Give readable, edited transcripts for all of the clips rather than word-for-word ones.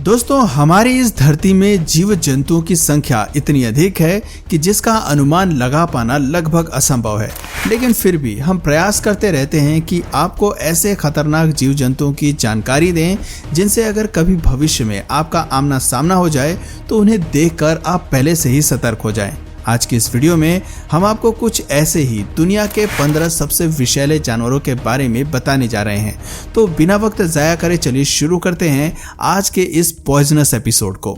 दोस्तों, हमारी इस धरती में जीव जंतुओं की संख्या इतनी अधिक है कि जिसका अनुमान लगा पाना लगभग असंभव है। लेकिन फिर भी हम प्रयास करते रहते हैं कि आपको ऐसे खतरनाक जीव जंतुओं की जानकारी दें जिनसे अगर कभी भविष्य में आपका आमना सामना हो जाए तो उन्हें देखकर आप पहले से ही सतर्क हो जाएं। आज की इस वीडियो में हम आपको कुछ ऐसे ही दुनिया के 15 सबसे विषैले जानवरों के बारे में बताने जा रहे हैं। तो बिना वक्त जाया करे चलिए शुरू करते हैं आज के इस पॉइजनस एपिसोड को।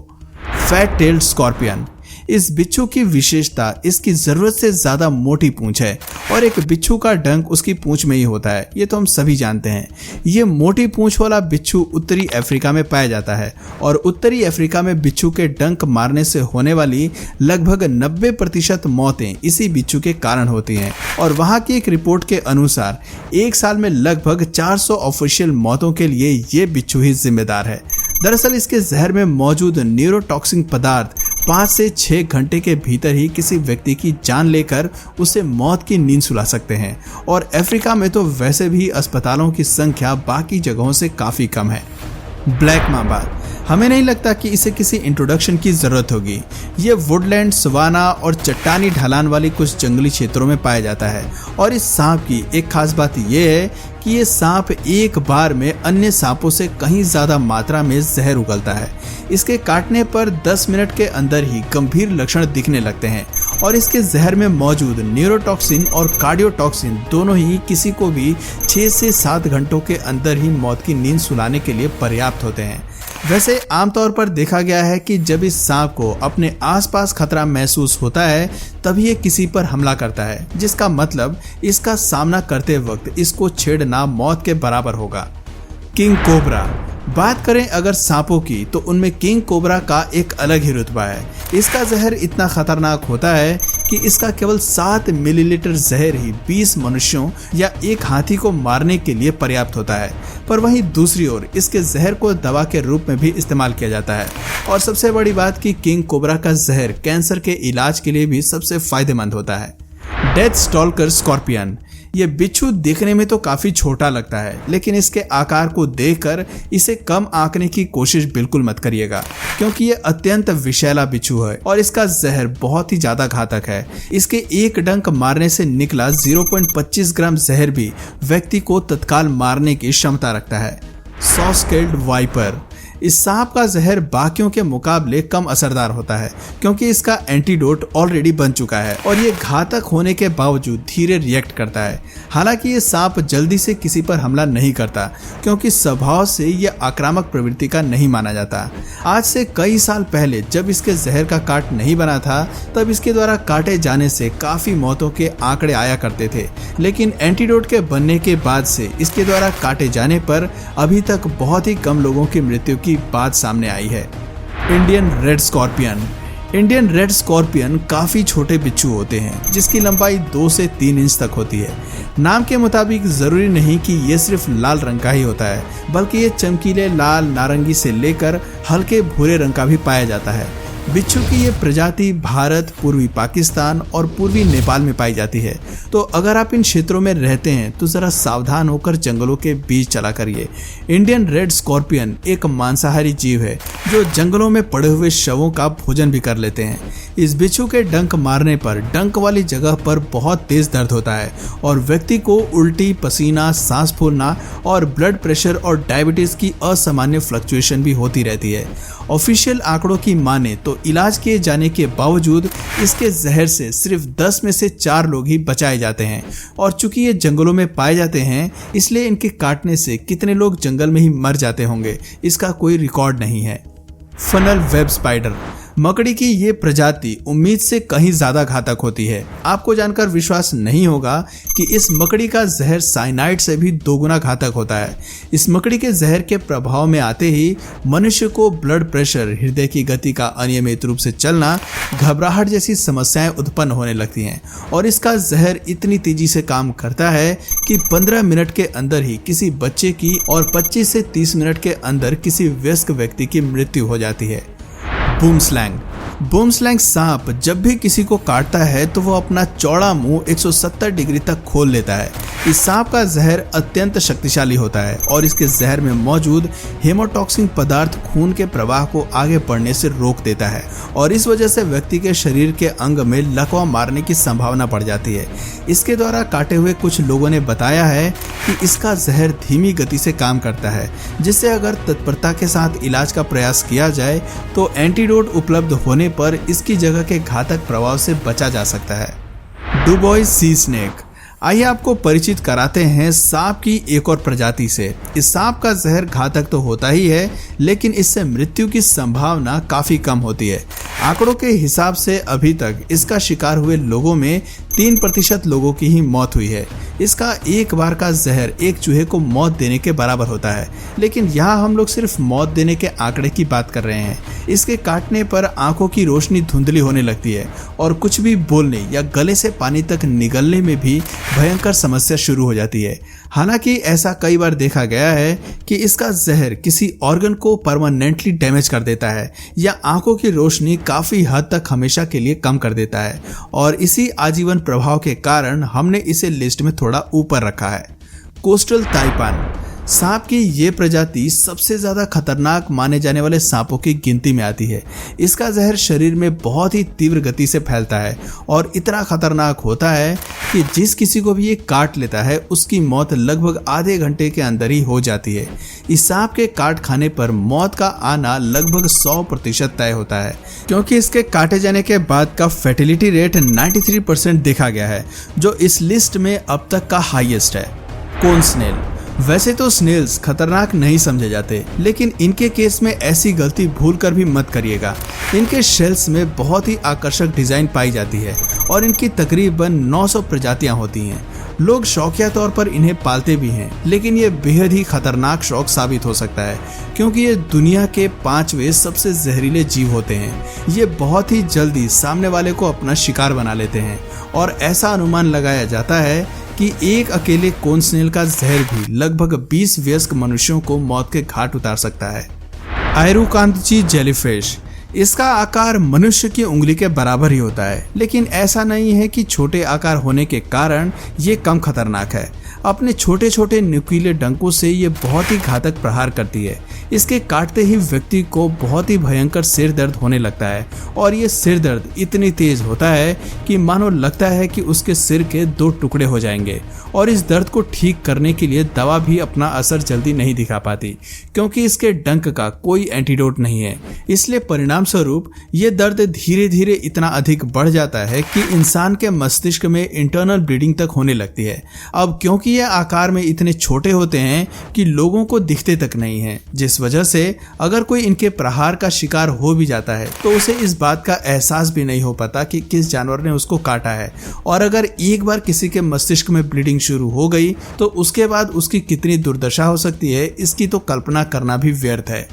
Fat tailed scorpion. इस बिच्छू की विशेषता इसकी जरूरत से ज्यादा मोटी पूंछ है और एक बिच्छू का डंक उसकी पूंछ में ही होता है। ये तो हम सभी जानते हैं। ये मोटी पूंछ वाला बिच्छू उत्तरी अफ्रीका में पाया जाता है और उत्तरी अफ्रीका में बिच्छू के डंक मारने से होने वाली लगभग 90% मौतें इसी बिच्छू के कारण होती हैं और वहां की एक रिपोर्ट के अनुसार एक साल में लगभग 400 ऑफिशियल मौतों के लिए ये बिच्छू ही जिम्मेदार है। दरअसल इसके जहर में मौजूद न्यूरोटॉक्सिक पदार्थ 5 से 6 घंटे के भीतर ही किसी व्यक्ति की जान लेकर उसे मौत की नींद सुला सकते हैं और अफ्रीका में तो वैसे भी अस्पतालों की संख्या बाकी जगहों से काफी कम है। Black Mamba. हमें नहीं लगता कि इसे किसी इंट्रोडक्शन की जरूरत होगी। ये वुडलैंड, सवाना और चट्टानी ढलान वाली कुछ जंगली क्षेत्रों में पाया जाता है और इस सांप की एक खास बात यह है कि ये सांप एक बार में अन्य सांपों से कहीं ज्यादा मात्रा में जहर उगलता है। इसके काटने पर 10 मिनट के अंदर ही गंभीर लक्षण दिखने लगते हैं और इसके जहर में मौजूद न्यूरोटॉक्सिन और कार्डियोटॉक्सिन दोनों ही किसी को भी 6 से 7 घंटों के अंदर ही मौत की नींद सुलाने के लिए पर्याप्त होते हैं। वैसे आमतौर पर देखा गया है कि जब इस सांप को अपने आसपास खतरा महसूस होता है तभी ये किसी पर हमला करता है, जिसका मतलब इसका सामना करते वक्त इसको छेड़ना मौत के बराबर होगा। King cobra. बात करें अगर सांपों की तो उनमें किंग कोबरा का एक अलग ही रुतबा है। इसका जहर इतना खतरनाक होता है कि इसका केवल 7 मिलीलीटर जहर ही 20 मनुष्यों या एक हाथी को मारने के लिए पर्याप्त होता है। पर वहीं दूसरी ओर इसके जहर को दवा के रूप में भी इस्तेमाल किया जाता है और सबसे बड़ी बात कि किंग कोबरा का जहर कैंसर के इलाज के लिए भी सबसे फायदेमंद होता है। Death stalker scorpion. ये बिच्छू दिखने में तो काफी छोटा लगता है, लेकिन इसके आकार को देखकर इसे कम आंकने की कोशिश बिल्कुल मत करिएगा, क्योंकि ये अत्यंत विषैला बिच्छू है और इसका जहर बहुत ही ज्यादा घातक है। इसके एक डंक मारने से निकला 0.25 ग्राम जहर भी व्यक्ति को तत्काल मारने की क्षमता रखता है। Saw scaled viper. इस सांप का जहर बाकियों के मुकाबले कम असरदार होता है क्योंकि इसका एंटीडोट ऑलरेडी बन चुका है और ये घातक होने के बावजूद धीरे रिएक्ट करता है। हालांकि ये सांप जल्दी से किसी पर हमला नहीं करता क्योंकि स्वभाव से ये आक्रामक प्रवृत्ति का नहीं माना जाता। आज से कई साल पहले जब इसके जहर का काट नहीं बना था तब इसके द्वारा काटे जाने से काफी मौतों के आंकड़े आया करते थे, लेकिन एंटीडोट के बनने के बाद से इसके द्वारा काटे जाने पर अभी तक बहुत ही कम लोगों की मृत्यु की बात सामने आई है। Indian red scorpion. Indian red scorpion काफी छोटे बिच्छू होते हैं जिसकी लंबाई 2 से 3 इंच तक होती है। नाम के मुताबिक जरूरी नहीं कि ये सिर्फ लाल रंग का ही होता है, बल्कि ये चमकीले लाल, नारंगी से लेकर हल्के भूरे रंग का भी पाया जाता है। बिच्छू की ये प्रजाति भारत, पूर्वी पाकिस्तान और पूर्वी नेपाल में पाई जाती है। तो अगर आप इन क्षेत्रों में रहते हैं तो जरा सावधान होकर जंगलों के बीच चला करिए। इंडियन रेड स्कॉर्पियन एक मांसाहारी जीव है जो जंगलों में पड़े हुए शवों का भोजन भी कर लेते हैं। इस बिच्छू के डंक मारने पर डंक वाली जगह पर बहुत तेज दर्द होता है और व्यक्ति को उल्टी, पसीना, सांस फूलना और ब्लड प्रेशर और डायबिटीज की असामान्य फ्लक्चुएशन भी होती रहती है। ऑफिशियल आंकड़ों की माने तो इलाज किए जाने के बावजूद इसके जहर से सिर्फ 10 में से 4 लोग ही बचाए जाते हैं और चूंकि ये जंगलों में पाए जाते हैं इसलिए इनके काटने से कितने लोग जंगल में ही मर जाते होंगे इसका कोई रिकॉर्ड नहीं है। Funnel web spider. मकड़ी की ये प्रजाति उम्मीद से कहीं ज्यादा घातक होती है। आपको जानकर विश्वास नहीं होगा कि इस मकड़ी का जहर साइनाइड से भी 2 गुना घातक होता है। इस मकड़ी के जहर के प्रभाव में आते ही मनुष्य को ब्लड प्रेशर, हृदय की गति का अनियमित रूप से चलना, घबराहट जैसी समस्याएं उत्पन्न होने लगती हैं और इसका जहर इतनी तेजी से काम करता है कि 15 मिनट के अंदर ही किसी बच्चे की और 25 से 30 मिनट के अंदर किसी वयस्क व्यक्ति की मृत्यु हो जाती है। Boom slang. बूमस्लैंग सांप जब भी किसी को काटता है तो वो अपना चौड़ा मुंह 170 डिग्री तक खोल लेता है। इस सांप का जहर अत्यंत शक्तिशाली होता है और इसके जहर में मौजूद हेमोटॉक्सिन पदार्थ खून के प्रवाह को आगे बढ़ने से रोक देता है और इस वजह से व्यक्ति के शरीर के अंग में लकवा मारने की संभावना बढ़ जाती है। इसके द्वारा काटे हुए कुछ लोगों ने बताया है कि इसका जहर धीमी गति से काम करता है, जिससे अगर तत्परता के साथ इलाज का प्रयास किया जाए तो एंटीडोट उपलब्ध होने पर इसकी जगह के घातक प्रभाव से बचा जा सकता है। डुबोइस सी स्नेक। आइए आपको परिचित कराते हैं सांप की एक और प्रजाति से। इस सांप का जहर घातक तो होता ही है, लेकिन इससे मृत्यु की संभावना काफी कम होती है। आंकड़ों के हिसाब से अभी तक इसका शिकार हुए लोगों में 3% लोगों की ही मौत हुई है। इसका एक बार का जहर एक चूहे को मौत देने के बराबर होता है, लेकिन यहाँ हम लोग सिर्फ मौत देने के आंकड़े की बात कर रहे हैं। इसके काटने पर आंखों की रोशनी धुंधली होने लगती है और कुछ भी बोलने या गले से पानी तक निगलने में भी भयंकर समस्या शुरू हो जाती है। हालांकि ऐसा कई बार देखा गया है कि इसका जहर किसी ऑर्गन को परमानेंटली डैमेज कर देता है या आंखों की रोशनी काफी हद तक हमेशा के लिए कम कर देता है और इसी आजीवन प्रभाव के कारण हमने इसे लिस्ट में थोड़ा ऊपर रखा है। कोस्टल ताइपान सांप की ये प्रजाति सबसे ज्यादा खतरनाक माने जाने वाले सांपों की गिनती में आती है। इसका जहर शरीर में बहुत ही तीव्र गति से फैलता है और इतना खतरनाक होता है कि जिस किसी को भी ये काट लेता है उसकी मौत लगभग आधे घंटे के अंदर ही हो जाती है। इस सांप के काट खाने पर मौत का आना लगभग 100% तय होता है, क्योंकि इसके काटे जाने के बाद का फर्टिलिटी रेट 93% देखा गया है, जो इस लिस्ट में अब तक का हाईएस्ट है। कोन स्नेल। वैसे तो स्नेल्स खतरनाक नहीं समझे जाते, लेकिन इनके केस में ऐसी गलती भूल कर भी मत करिएगा। इनके शेल्स में बहुत ही आकर्षक डिजाइन पाई जाती है और इनकी तकरीबन 900 प्रजातियां होती हैं। लोग शौकिया तौर पर इन्हें पालते भी हैं, लेकिन ये बेहद ही खतरनाक शौक साबित हो सकता है, क्योंकि ये दुनिया के 5वें सबसे जहरीले जीव होते हैं। ये बहुत ही जल्दी सामने वाले को अपना शिकार बना लेते हैं और ऐसा अनुमान लगाया जाता है कि एक अकेले कोन स्नेल का जहर भी लगभग 20 वयस्क मनुष्यों को मौत के घाट उतार सकता है। आयरुकांतची जेलीफिश। इसका आकार मनुष्य की उंगली के बराबर ही होता है, लेकिन ऐसा नहीं है कि छोटे आकार होने के कारण ये कम खतरनाक है। अपने छोटे छोटे नुकीले डंकों से ये बहुत ही घातक प्रहार करती है। इसके काटते ही व्यक्ति को बहुत ही भयंकर सिर दर्द होने लगता है और ये सिर दर्द इतनी तेज होता है कि मानो लगता है कि उसके सिर के 2 टुकड़े हो जाएंगे और इस दर्द को ठीक करने के लिए दवा भी अपना असर जल्दी नहीं दिखा पाती, क्योंकि इसके डंक का कोई एंटीडोट नहीं है। इसलिए परिणाम स्वरूप ये दर्द धीरे धीरे इतना अधिक बढ़ जाता है कि इंसान के मस्तिष्क में इंटरनल ब्लीडिंग तक होने लगती है। अब क्योंकि ये आकार में इतने छोटे होते हैं कि लोगों को दिखते तक नहीं है, जिस वजह से अगर कोई इनके प्रहार का शिकार हो भी जाता है तो उसे इस बात का एहसास भी नहीं हो पाता कि किस जानवर ने उसको काटा है। और अगर एक बार किसी के मस्तिष्क में ब्लीडिंग शुरू हो गई तो उसके बाद उसकी कितनी दुर्दशा हो सकती है, इसकी तो कल्पना करना भी व्यर्थ है।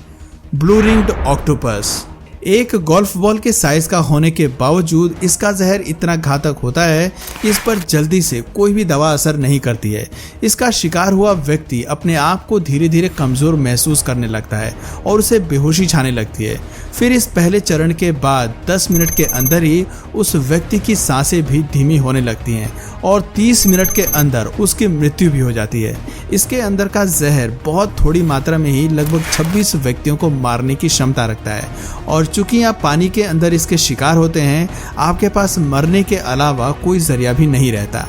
Blue ringed octopus. एक गोल्फ बॉल के साइज का होने के बावजूद इसका जहर इतना घातक होता है कि इस पर जल्दी से कोई भी दवा असर नहीं करती है। इसका शिकार हुआ व्यक्ति अपने आप को धीरे धीरे कमजोर महसूस करने लगता है और उसे बेहोशी छाने लगती है। फिर इस पहले चरण के बाद 10 मिनट के अंदर ही उस व्यक्ति की सांसें भी धीमी होने लगती हैं और 30 मिनट के अंदर उसकी मृत्यु भी हो जाती है। इसके अंदर का जहर बहुत थोड़ी मात्रा में ही लगभग 26 व्यक्तियों को मारने की क्षमता रखता है और चूंकि आप पानी के अंदर इसके शिकार होते हैं, आपके पास मरने के अलावा कोई जरिया भी नहीं रहता।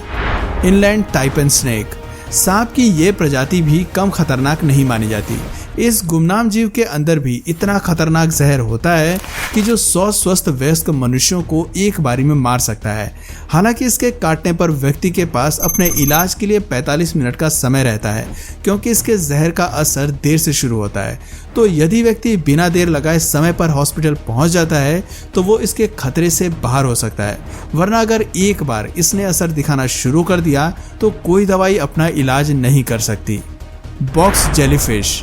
Inland taipan snake. सांप की ये प्रजाति भी कम खतरनाक नहीं मानी जाती। इस गुमनाम जीव के अंदर भी इतना खतरनाक जहर होता है कि जो 100 स्वस्थ वयस्क मनुष्यों को एक बारी में मार सकता है। हालांकि इसके काटने पर व्यक्ति के पास अपने इलाज के लिए 45 मिनट का समय रहता है, क्योंकि इसके जहर का असर देर से शुरू होता है। तो यदि व्यक्ति बिना देर लगाए समय पर हॉस्पिटल पहुंच जाता है तो वो इसके खतरे से बाहर हो सकता है, वरना अगर एक बार इसने असर दिखाना शुरू कर दिया तो कोई दवाई अपना इलाज नहीं कर सकती। Box jellyfish.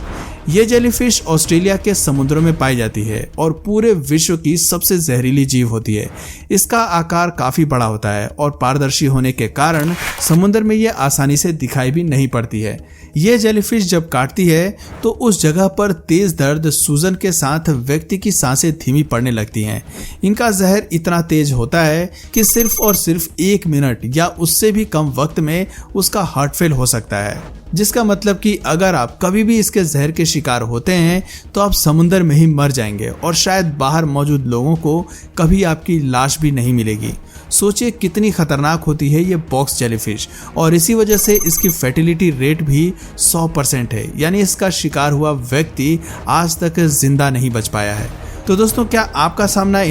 ये जेलीफिश ऑस्ट्रेलिया के समुद्रों में पाई जाती है और पूरे विश्व की सबसे जहरीली जीव होती है। इसका आकार काफी बड़ा होता है और पारदर्शी होने के कारण समुद्र में ये आसानी से दिखाई भी नहीं पड़ती है। ये जेलीफिश जब काटती है तो उस जगह पर तेज दर्द सूजन के साथ व्यक्ति की सांसें धीमी पड़ने लगती हैं। इनका जहर इतना तेज होता है कि सिर्फ और सिर्फ 1 मिनट या उससे भी कम वक्त में उसका हार्ट फेल हो सकता है, जिसका मतलब कि अगर आप कभी भी इसके जहर के शिकार होते हैं तो आप समुंदर में ही मर जाएंगे और शायद बाहर मौजूद लोगों को कभी आपकी लाश भी नहीं मिलेगी। सोचिए कितनी खतरनाक होती है ये बॉक्स जेलीफिश, और इसी वजह से इसकी फर्टिलिटी रेट भी 100% है, यानी इसका शिकार हुआ व्यक्ति आज तक जिंदा नहीं बच पाया है। तो दोस्तों, क्या आपका सामना